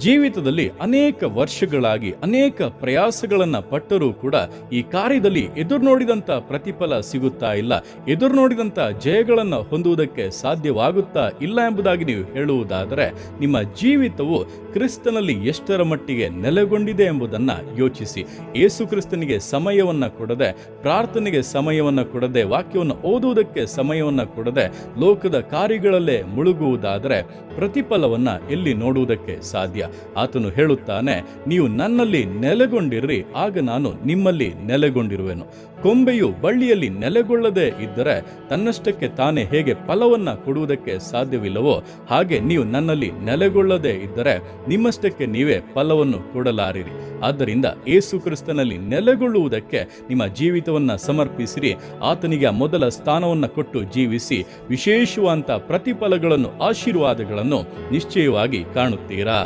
ಜೀವಿತದಲ್ಲಿ ಅನೇಕ ವರ್ಷಗಳಾಗಿ ಅನೇಕ ಪ್ರಯಾಸಗಳನ್ನು ಪಟ್ಟರೂ ಕೂಡ ಈ ಕಾರ್ಯದಲ್ಲಿ ಎದುರು ನೋಡಿದಂಥ ಪ್ರತಿಫಲ ಸಿಗುತ್ತಾ ಇಲ್ಲ, ಎದುರು ನೋಡಿದಂಥ ಜಯಗಳನ್ನು ಹೊಂದುವುದಕ್ಕೆ ಸಾಧ್ಯವಾಗುತ್ತಾ ಇಲ್ಲ ಎಂಬುದಾಗಿ ನೀವು ಹೇಳುವುದಾದರೆ ನಿಮ್ಮ ಜೀವಿತವು ಕ್ರಿಸ್ತನಲ್ಲಿ ಎಷ್ಟರ ಮಟ್ಟಿಗೆ ನೆಲೆಗೊಂಡಿದೆ ಎಂಬುದನ್ನು ಯೋಚಿಸಿ. ಯೇಸು ಕ್ರಿಸ್ತನಿಗೆ ಸಮಯವನ್ನು ಕೊಡದೆ, ಪ್ರಾರ್ಥನೆಗೆ ಸಮಯವನ್ನು ಕೊಡದೆ, ವಾಕ್ಯವನ್ನು ಓದುವುದಕ್ಕೆ ಸಮಯವನ್ನು ಕೊಡದೆ ಲೋಕದ ಕಾರ್ಯಗಳಲ್ಲೇ ಮುಳುಗುವುದಾದರೆ ಪ್ರತಿಫಲವನ್ನು ಎಲ್ಲಿ ನೋಡುವುದಕ್ಕೆ ಸಾಧ್ಯ? ಆತನು ಹೇಳುತ್ತಾನೆ, ನೀವು ನನ್ನಲ್ಲಿ ನೆಲೆಗೊಂಡಿರ್ರಿ, ಆಗ ನಾನು ನಿಮ್ಮಲ್ಲಿ ನೆಲೆಗೊಂಡಿರುವೆನು. ಕೊಂಬೆಯು ಬಳ್ಳಿಯಲ್ಲಿ ನೆಲೆಗೊಳ್ಳದೆ ಇದ್ದರೆ ತನ್ನಷ್ಟಕ್ಕೆ ತಾನೇ ಹೇಗೆ ಫಲವನ್ನು ಕೊಡುವುದಕ್ಕೆ ಸಾಧ್ಯವಿಲ್ಲವೋ ಹಾಗೆ ನೀವು ನನ್ನಲ್ಲಿ ನೆಲೆಗೊಳ್ಳದೆ ಇದ್ದರೆ ನಿಮ್ಮಷ್ಟಕ್ಕೆ ನೀವೇ ಫಲವನ್ನು ಕೊಡಲಾರಿರಿ. ಆದ್ದರಿಂದ ಯೇಸು ಕ್ರಿಸ್ತನಲ್ಲಿ ನೆಲೆಗೊಳ್ಳುವುದಕ್ಕೆ ನಿಮ್ಮ ಜೀವಿತವನ್ನು ಸಮರ್ಪಿಸಿರಿ. ಆತನಿಗೆ ಮೊದಲ ಸ್ಥಾನವನ್ನು ಕೊಟ್ಟು ಜೀವಿಸಿ ವಿಶೇಷವಾದಂಥ ಪ್ರತಿಫಲಗಳನ್ನು, ಆಶೀರ್ವಾದಗಳನ್ನು ನಿಶ್ಚಯವಾಗಿ ಕಾಣುತ್ತೀರಾ.